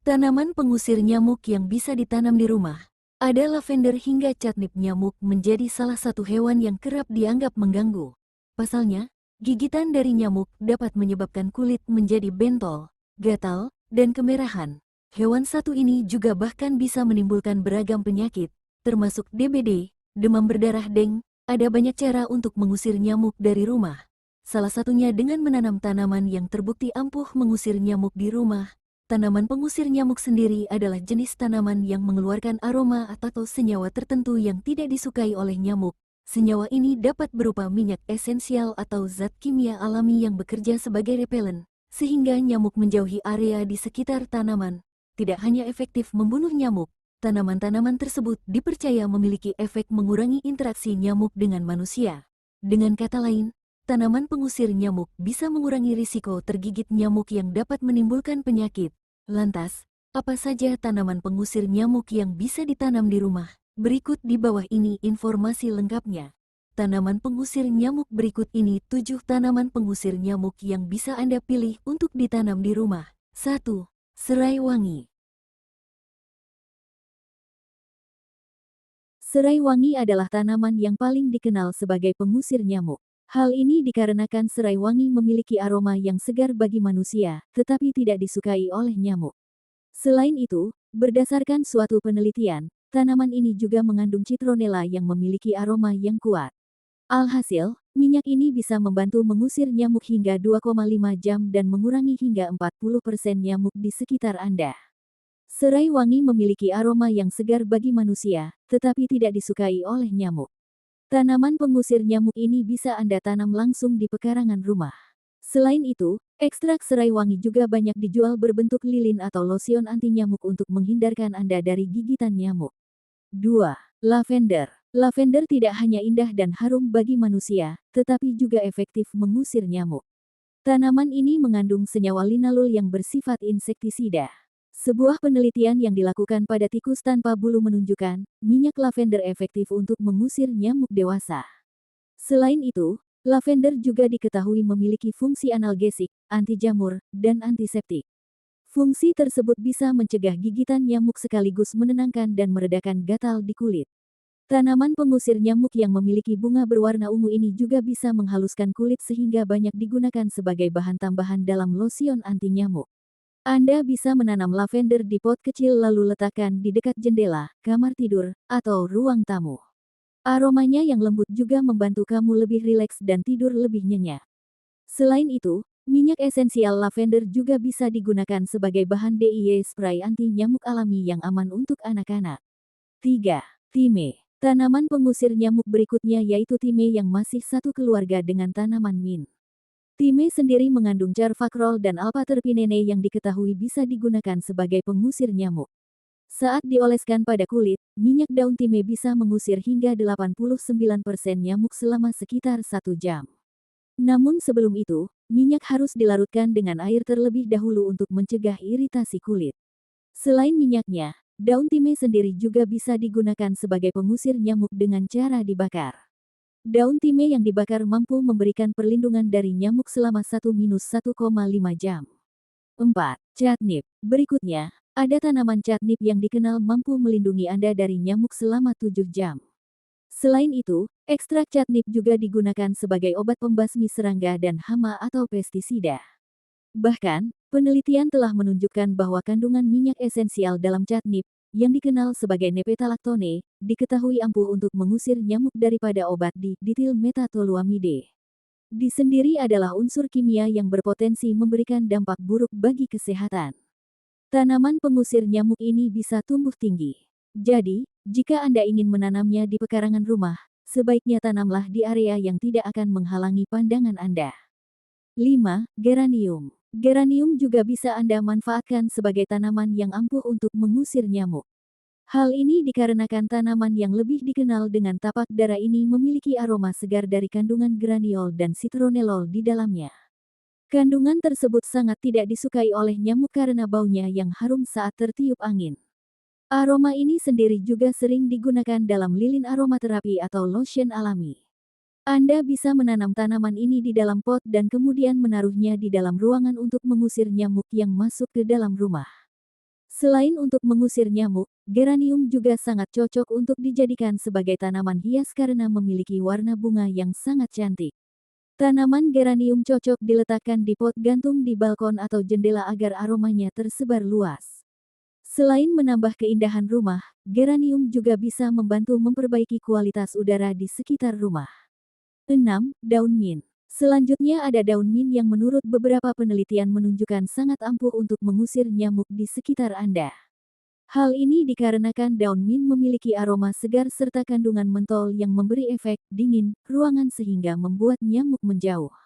Tanaman pengusir nyamuk yang bisa ditanam di rumah. Ada lavender hingga catnip nyamuk menjadi salah satu hewan yang kerap dianggap mengganggu. Pasalnya, gigitan dari nyamuk dapat menyebabkan kulit menjadi bentol, gatal, dan kemerahan. Hewan satu ini juga bahkan bisa menimbulkan beragam penyakit, termasuk DBD, demam berdarah deng. Ada banyak cara untuk mengusir nyamuk dari rumah. Salah satunya dengan menanam tanaman yang terbukti ampuh mengusir nyamuk di rumah. Tanaman pengusir nyamuk sendiri adalah jenis tanaman yang mengeluarkan aroma atau senyawa tertentu yang tidak disukai oleh nyamuk. Senyawa ini dapat berupa minyak esensial atau zat kimia alami yang bekerja sebagai repelen, sehingga nyamuk menjauhi area di sekitar tanaman. Tidak hanya efektif membunuh nyamuk, tanaman-tanaman tersebut dipercaya memiliki efek mengurangi interaksi nyamuk dengan manusia. Dengan kata lain, tanaman pengusir nyamuk bisa mengurangi risiko tergigit nyamuk yang dapat menimbulkan penyakit. Lantas, apa saja tanaman pengusir nyamuk yang bisa ditanam di rumah? Berikut di bawah ini informasi lengkapnya. Tanaman pengusir nyamuk berikut ini 7 tanaman pengusir nyamuk yang bisa Anda pilih untuk ditanam di rumah. 1. Serai wangi. Serai wangi adalah tanaman yang paling dikenal sebagai pengusir nyamuk. Hal ini dikarenakan serai wangi memiliki aroma yang segar bagi manusia, tetapi tidak disukai oleh nyamuk. Selain itu, berdasarkan suatu penelitian, tanaman ini juga mengandung citronella yang memiliki aroma yang kuat. Alhasil, minyak ini bisa membantu mengusir nyamuk hingga 2,5 jam dan mengurangi hingga 40% nyamuk di sekitar Anda. Serai wangi memiliki aroma yang segar bagi manusia, tetapi tidak disukai oleh nyamuk. Tanaman pengusir nyamuk ini bisa Anda tanam langsung di pekarangan rumah. Selain itu, ekstrak serai wangi juga banyak dijual berbentuk lilin atau lotion anti nyamuk untuk menghindarkan Anda dari gigitan nyamuk. 2. Lavender. Lavender tidak hanya indah dan harum bagi manusia, tetapi juga efektif mengusir nyamuk. Tanaman ini mengandung senyawa linalol yang bersifat insektisida. Sebuah penelitian yang dilakukan pada tikus tanpa bulu menunjukkan, minyak lavender efektif untuk mengusir nyamuk dewasa. Selain itu, lavender juga diketahui memiliki fungsi analgesik, anti jamur, dan antiseptik. Fungsi tersebut bisa mencegah gigitan nyamuk sekaligus menenangkan dan meredakan gatal di kulit. Tanaman pengusir nyamuk yang memiliki bunga berwarna ungu ini juga bisa menghaluskan kulit sehingga banyak digunakan sebagai bahan tambahan dalam lotion anti nyamuk. Anda bisa menanam lavender di pot kecil lalu letakkan di dekat jendela, kamar tidur, atau ruang tamu. Aromanya yang lembut juga membantu kamu lebih rileks dan tidur lebih nyenyak. Selain itu, minyak esensial lavender juga bisa digunakan sebagai bahan DIY spray anti nyamuk alami yang aman untuk anak-anak. 3. Thyme. Tanaman pengusir nyamuk berikutnya yaitu thyme yang masih satu keluarga dengan tanaman mint. Thyme sendiri mengandung carfacrol dan alpha-terpinene yang diketahui bisa digunakan sebagai pengusir nyamuk. Saat dioleskan pada kulit, minyak daun thyme bisa mengusir hingga 89% nyamuk selama sekitar 1 jam. Namun sebelum itu, minyak harus dilarutkan dengan air terlebih dahulu untuk mencegah iritasi kulit. Selain minyaknya, daun thyme sendiri juga bisa digunakan sebagai pengusir nyamuk dengan cara dibakar. Daun thyme yang dibakar mampu memberikan perlindungan dari nyamuk selama 1-1,5 jam. 4. Catnip. Berikutnya, ada tanaman catnip yang dikenal mampu melindungi Anda dari nyamuk selama 7 jam. Selain itu, ekstrak catnip juga digunakan sebagai obat pembasmi serangga dan hama atau pestisida. Bahkan, penelitian telah menunjukkan bahwa kandungan minyak esensial dalam catnip, yang dikenal sebagai nepetalactone, diketahui ampuh untuk mengusir nyamuk daripada obat ditil metatoluamide. Di sendiri adalah unsur kimia yang berpotensi memberikan dampak buruk bagi kesehatan. Tanaman pengusir nyamuk ini bisa tumbuh tinggi. Jadi, jika Anda ingin menanamnya di pekarangan rumah, sebaiknya tanamlah di area yang tidak akan menghalangi pandangan Anda. 5. Geranium. Geranium juga bisa Anda manfaatkan sebagai tanaman yang ampuh untuk mengusir nyamuk. Hal ini dikarenakan tanaman yang lebih dikenal dengan tapak dara ini memiliki aroma segar dari kandungan geraniol dan citronellol di dalamnya. Kandungan tersebut sangat tidak disukai oleh nyamuk karena baunya yang harum saat tertiup angin. Aroma ini sendiri juga sering digunakan dalam lilin aromaterapi atau lotion alami. Anda bisa menanam tanaman ini di dalam pot dan kemudian menaruhnya di dalam ruangan untuk mengusir nyamuk yang masuk ke dalam rumah. Selain untuk mengusir nyamuk, geranium juga sangat cocok untuk dijadikan sebagai tanaman hias karena memiliki warna bunga yang sangat cantik. Tanaman geranium cocok diletakkan di pot gantung di balkon atau jendela agar aromanya tersebar luas. Selain menambah keindahan rumah, geranium juga bisa membantu memperbaiki kualitas udara di sekitar rumah. 6. Daun mint. Selanjutnya ada daun mint yang menurut beberapa penelitian menunjukkan sangat ampuh untuk mengusir nyamuk di sekitar Anda. Hal ini dikarenakan daun mint memiliki aroma segar serta kandungan mentol yang memberi efek dingin ruangan sehingga membuat nyamuk menjauh.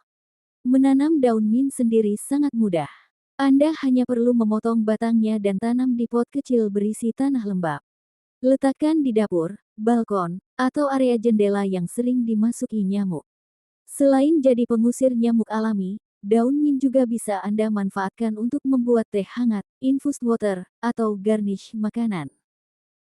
Menanam daun mint sendiri sangat mudah. Anda hanya perlu memotong batangnya dan tanam di pot kecil berisi tanah lembab. Letakkan di dapur, balkon, atau area jendela yang sering dimasuki nyamuk. Selain jadi pengusir nyamuk alami, daun mint juga bisa Anda manfaatkan untuk membuat teh hangat, infused water, atau garnish makanan.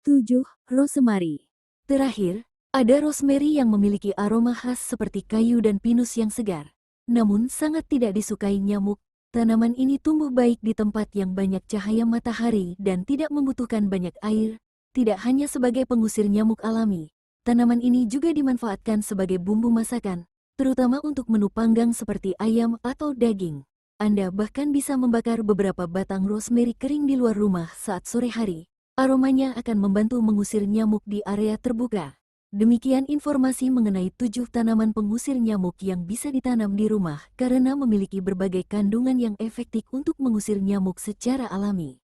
7. Rosemary. Terakhir, ada rosemary yang memiliki aroma khas seperti kayu dan pinus yang segar. Namun sangat tidak disukai nyamuk. Tanaman ini tumbuh baik di tempat yang banyak cahaya matahari dan tidak membutuhkan banyak air. Tidak hanya sebagai pengusir nyamuk alami, tanaman ini juga dimanfaatkan sebagai bumbu masakan, terutama untuk menu panggang seperti ayam atau daging. Anda bahkan bisa membakar beberapa batang rosemary kering di luar rumah saat sore hari. Aromanya akan membantu mengusir nyamuk di area terbuka. Demikian informasi mengenai 7 tanaman pengusir nyamuk yang bisa ditanam di rumah karena memiliki berbagai kandungan yang efektif untuk mengusir nyamuk secara alami.